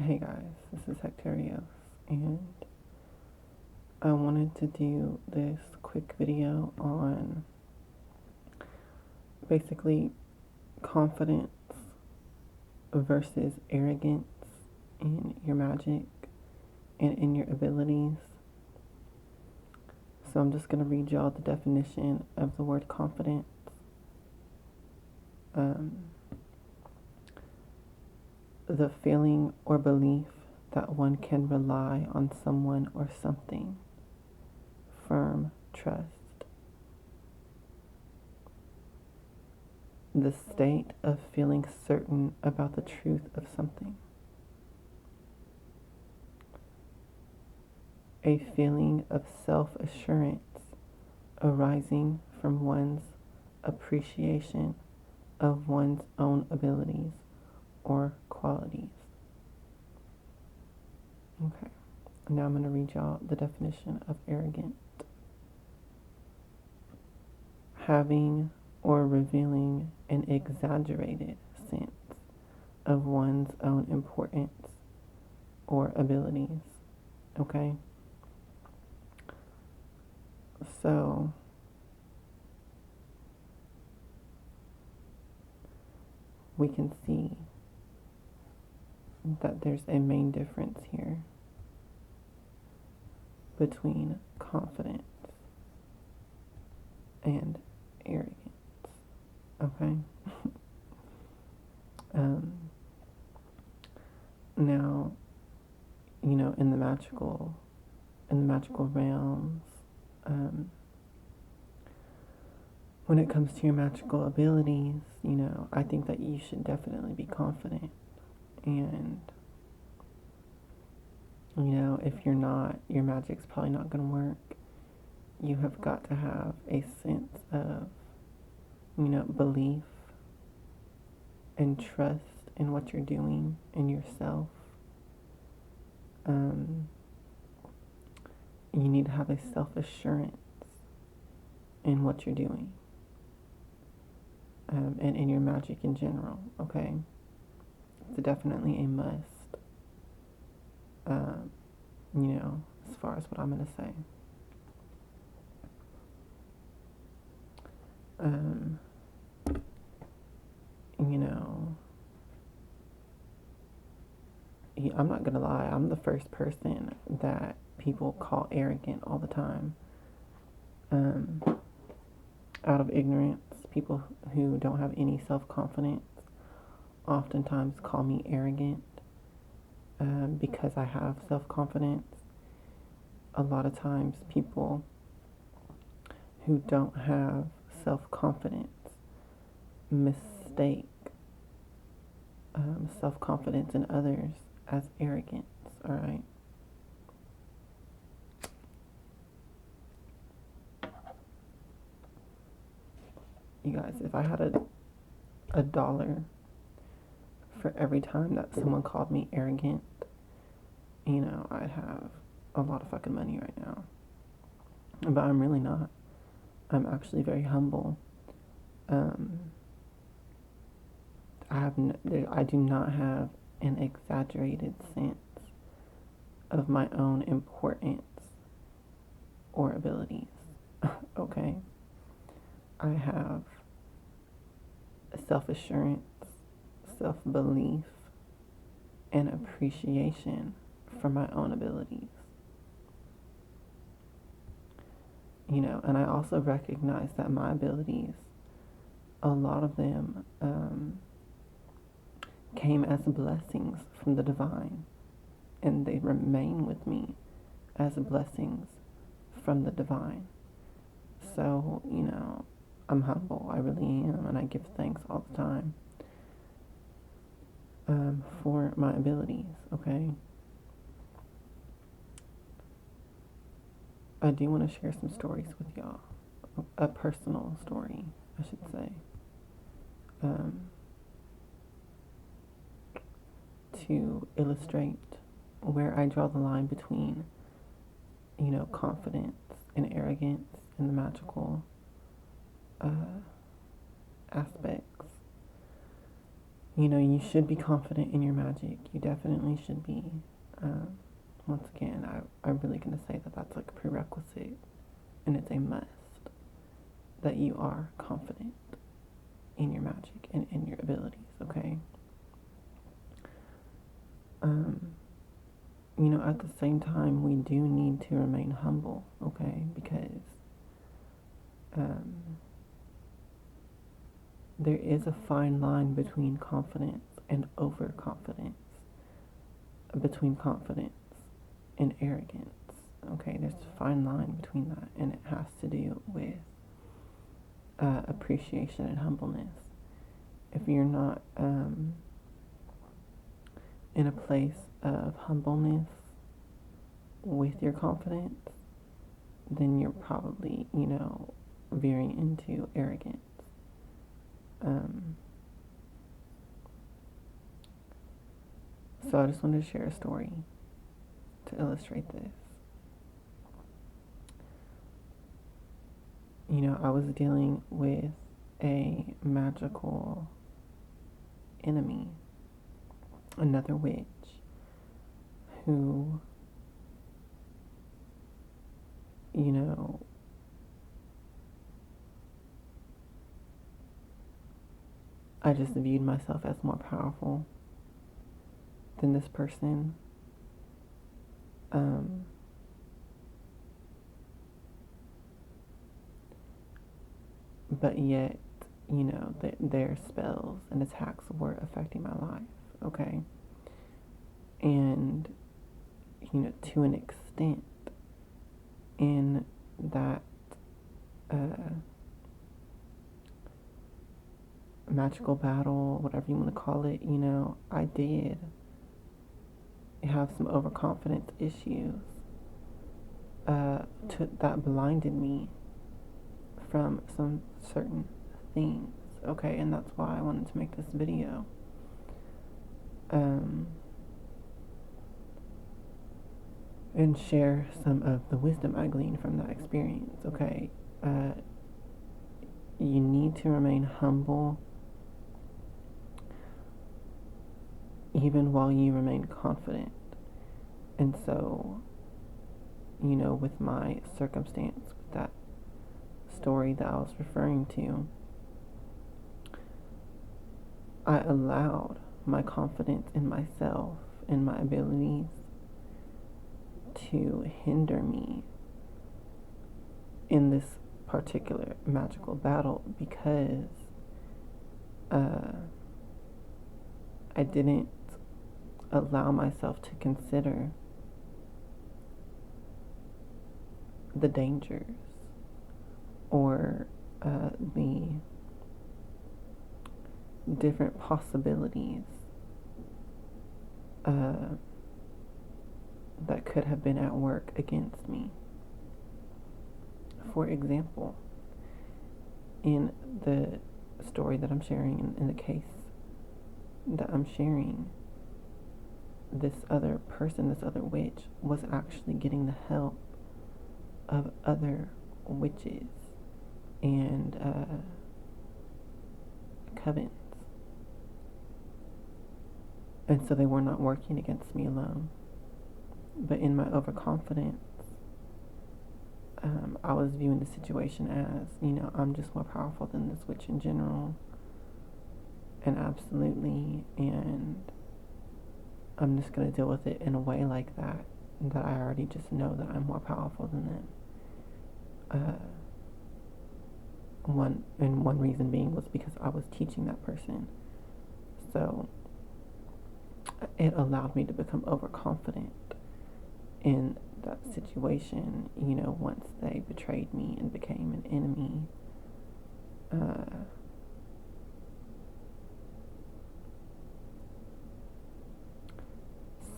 Hey guys, this is Hectorios, and I wanted to do this quick video on basically confidence versus arrogance in your magic and in your abilities. So I'm just going to read y'all the definition of the word confidence. The feeling or belief that one can rely on someone or something. Firm trust. The state of feeling certain about the truth of something. A feeling of self-assurance arising from one's appreciation of one's own abilities or qualities. Okay, now I'm going to read y'all the definition of arrogant. Having or revealing an exaggerated sense of one's own importance or abilities. Okay? So, we can see that there's a main difference here between confidence and arrogance. Okay? Now, in the magical realms, when it comes to your magical abilities, I think that you should definitely be confident. And, if you're not, your magic's probably not going to work. You have got to have a sense of, belief and trust in what you're doing in yourself. You need to have a self-assurance in what you're doing. And in your magic in general, okay? It's definitely a must, as far as what I'm going to say. I'm not going to lie, I'm the first person that people call arrogant all the time. Out of ignorance, people who don't have any self-confidence oftentimes call me arrogant because I have self-confidence. A lot of times people who don't have self-confidence mistake self-confidence in others as arrogance, alright? You guys, if I had a dollar for every time that someone called me arrogant, I'd have a lot of fucking money right now. But I'm really not. I'm actually very humble. I do not have an exaggerated sense of my own importance or abilities. Okay? I have self-assurance, self-belief, and appreciation for my own abilities. And I also recognize that my abilities, a lot of them came as blessings from the divine, and they remain with me as blessings from the divine. So, I'm humble, I really am, and I give thanks all the time for my abilities, okay? I do want to share some stories with y'all, a personal story, I should say, to illustrate where I draw the line between, confidence and arrogance in the magical, aspects. You know, you should be confident in your magic. You definitely should be. Once again, I'm really going to say that that's like a prerequisite, and it's a must that you are confident in your magic and in your abilities, okay? You know, at the same time, we do need to remain humble, okay? Because there is a fine line between confidence and overconfidence, between confidence and arrogance, okay? There's a fine line between that, and it has to do with appreciation and humbleness. If you're not in a place of humbleness with your confidence, then you're probably, you know, veering into arrogance. So I just wanted to share a story to illustrate this. You know, I was dealing with a magical enemy, another witch, who, you know, I just viewed myself as more powerful than this person. But yet, you know, their spells and attacks were affecting my life, okay? And, you know, to an extent, in that magical battle, whatever you want to call it, you know, I did have some overconfidence issues that blinded me from some certain things, okay? And that's why I wanted to make this video. And share some of the wisdom I gleaned from that experience, okay? You need to remain humble even while you remain confident. And so, you know, with my circumstance, with that story that I was referring to, I allowed my confidence in myself and my abilities to hinder me in this particular magical battle because I didn't allow myself to consider the dangers or the different possibilities that could have been at work against me. For example, in the story that I'm sharing, in the case that I'm sharing, this other person, this other witch, was actually getting the help of other witches and covens. And so they were not working against me alone. But in my overconfidence, I was viewing the situation as, you know, I'm just more powerful than this witch in general. And absolutely, and I'm just going to deal with it in a way like that I already just know that I'm more powerful than them. One reason being was because I was teaching that person. So it allowed me to become overconfident in that situation, you know, once they betrayed me and became an enemy.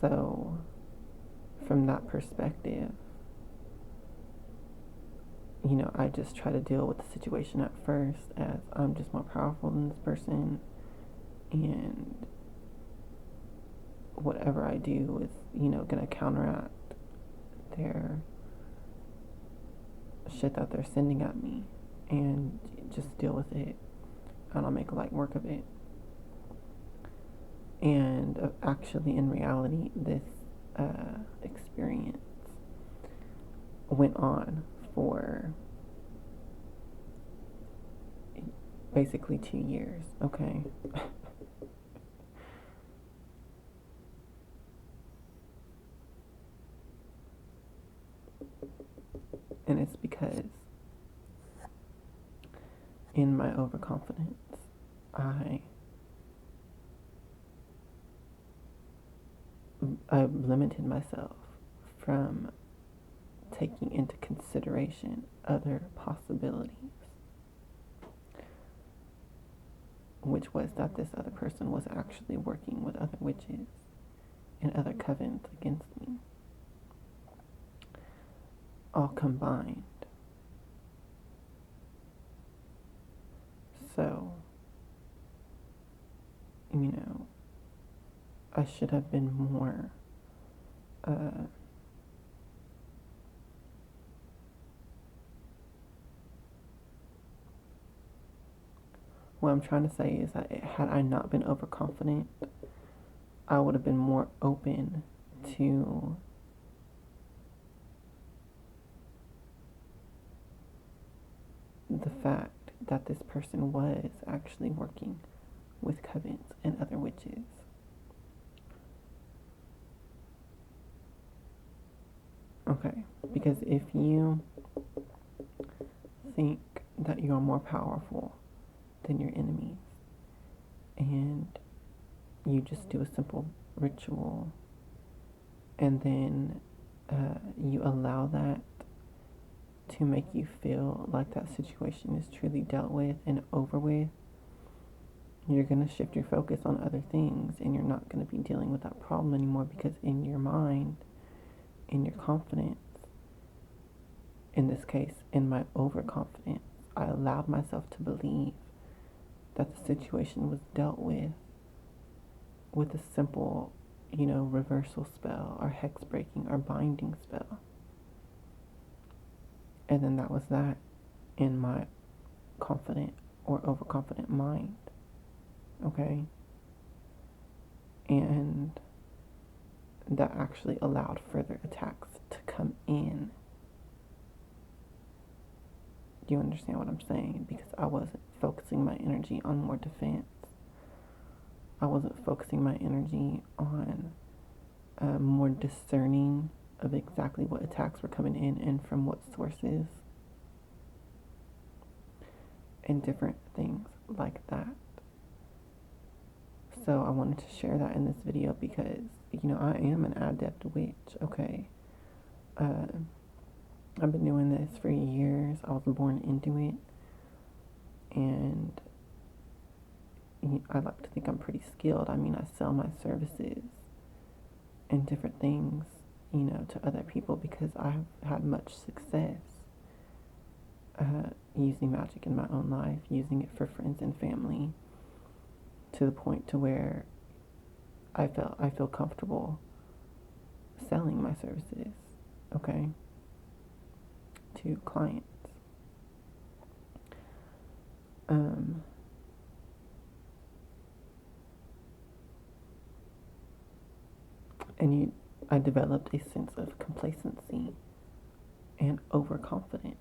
So from that perspective, you know, I just try to deal with the situation at first as I'm just more powerful than this person, and whatever I do is, you know, gonna counteract their shit that they're sending at me, and just deal with it, and I'll make light work of it. And actually, in reality, this experience went on for basically 2 years, okay? And it's because in my overconfidence, I limited myself from taking into consideration other possibilities, which was that this other person was actually working with other witches and other covens against me, all combined. So, I should have been more what I'm trying to say is that had I not been overconfident, I would have been more open to the fact that this person was actually working with covens and other witches. Okay, because if you think that you're more powerful than your enemies and you just do a simple ritual and then you allow that to make you feel like that situation is truly dealt with and over with, you're going to shift your focus on other things and you're not going to be dealing with that problem anymore, because in your mind, in your confidence, in this case, in my overconfidence, I allowed myself to believe that the situation was dealt with a simple, reversal spell or hex breaking or binding spell. And then that was that in my confident or overconfident mind. Okay? And that actually allowed further attacks to come in. Do you understand what I'm saying? Because I wasn't focusing my energy on more defense. I wasn't focusing my energy on more discerning of exactly what attacks were coming in and from what sources and different things like that. So I wanted to share that in this video because, I am an adept witch, okay? I've been doing this for years. I was born into it. And I like to think I'm pretty skilled. I mean, I sell my services and different things, to other people because I've had much success using magic in my own life, using it for friends and family, to the point to where I feel comfortable selling my services, okay, to clients. And I developed a sense of complacency and overconfidence,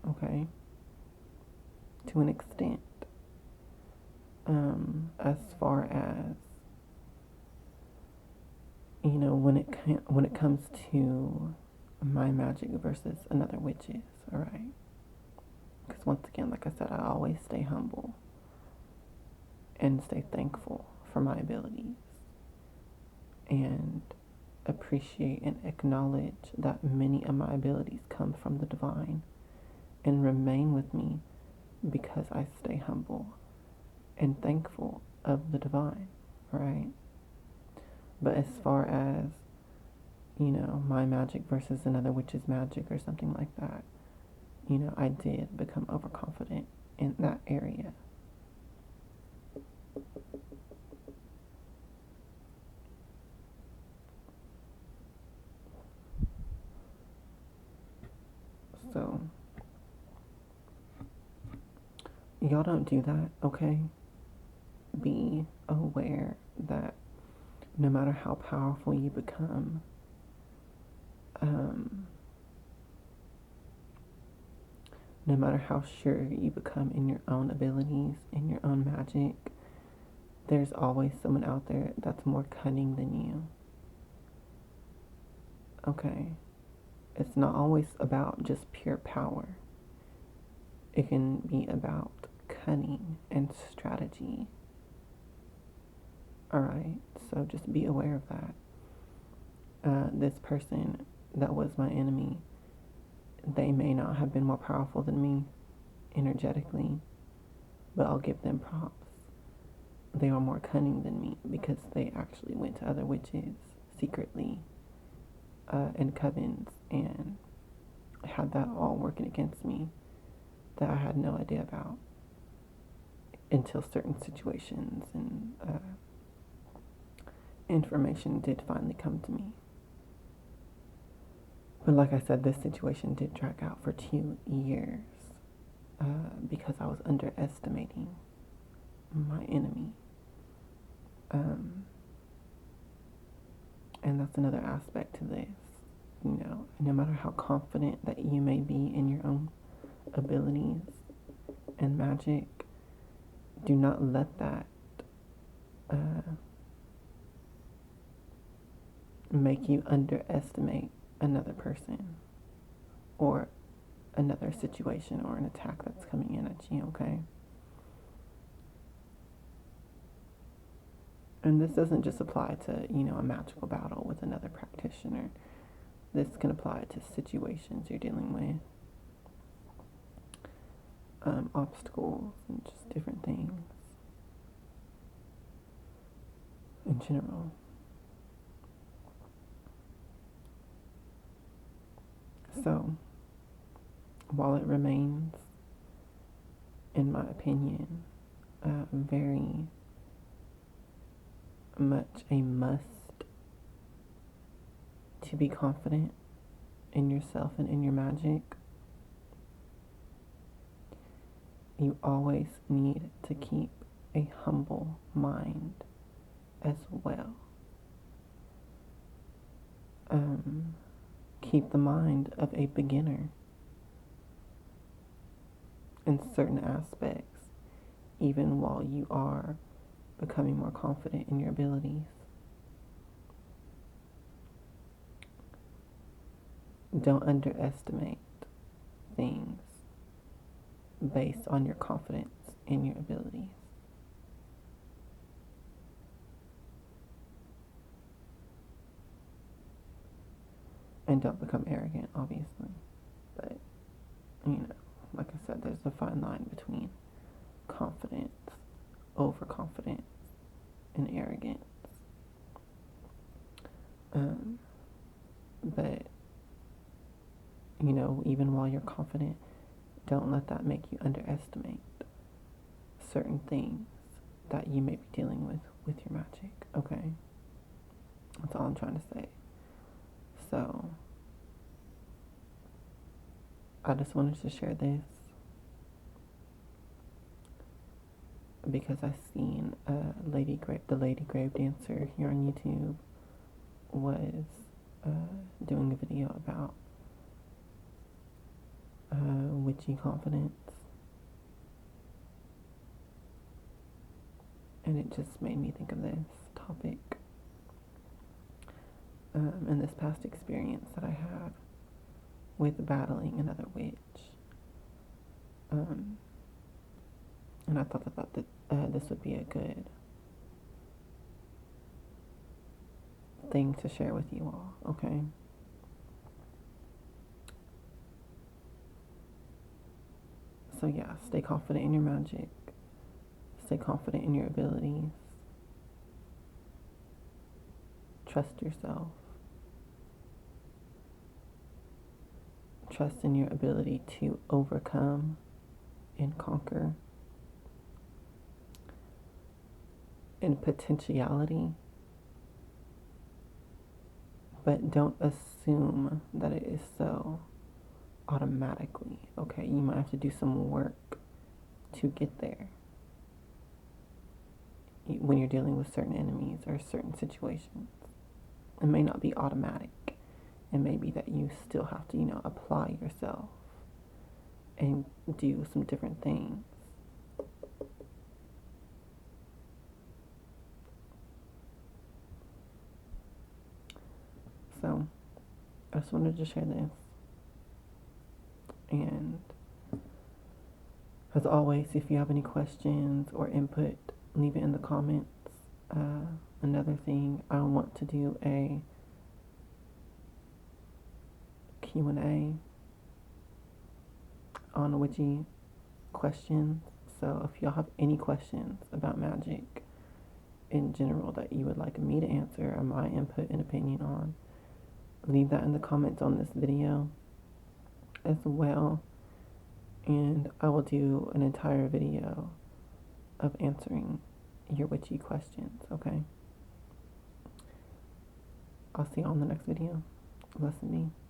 okay, to an extent. As far as, when it comes to my magic versus another witch's, alright? Because once again, like I said, I always stay humble and stay thankful for my abilities and appreciate and acknowledge that many of my abilities come from the divine and remain with me because I stay humble and thankful of the divine, right? But as far as, my magic versus another witch's magic or something like that, I did become overconfident in that area. So, y'all don't do that, okay? Be aware that no matter how powerful you become, no matter how sure you become in your own abilities, in your own magic, there's always someone out there that's more cunning than you. Okay? It's not always about just pure power. It can be about cunning and strategy. Alright? So just be aware of that. This person that was my enemy, they may not have been more powerful than me energetically, but I'll give them props. They are more cunning than me because they actually went to other witches secretly and covens and had that all working against me that I had no idea about until certain situations and information did finally come to me. But like I said, this situation did drag out for 2 years because I was underestimating my enemy. And that's another aspect to this. You know, no matter how confident that you may be in your own abilities and magic, do not let that make you underestimate another person or another situation or an attack that's coming in at you, okay? And this doesn't just apply to, you know, a magical battle with another practitioner. This can apply to situations you're dealing with, obstacles, and just different things in general. So, while it remains, in my opinion, very much a must to be confident in yourself and in your magic, you always need to keep a humble mind as well. Keep the mind of a beginner in certain aspects, even while you are becoming more confident in your abilities. Don't underestimate things based on your confidence in your abilities. And don't become arrogant, obviously. But, you know, like I said, there's a fine line between confidence, overconfidence, and arrogance. But, you know, even while you're confident, don't let that make you underestimate certain things that you may be dealing with your magic, okay? That's all I'm trying to say. So, I just wanted to share this because I seen the Lady Grave Dancer here on YouTube was doing a video about witchy confidence, and it just made me think of this topic and this past experience that I had with battling another witch. And I thought that this would be a good thing to share with you all, okay? So yeah, stay confident in your magic. Stay confident in your abilities. Trust yourself. Trust in your ability to overcome and conquer. In potentiality. But don't assume that it is so automatically, okay? You might have to do some work to get there. when you're dealing with certain enemies or certain situations. It may not be automatic. It may be that you still have to, apply yourself and do some different things. So, I just wanted to share this. And as always, if you have any questions or input, leave it in the comments. Another thing, I want to do a Q&A on witchy questions. So if y'all have any questions about Magick in general that you would like me to answer or my input and opinion on, leave that in the comments on this video as well. And I will do an entire video of answering your witchy questions, okay? I'll see you on the next video. Blessed be.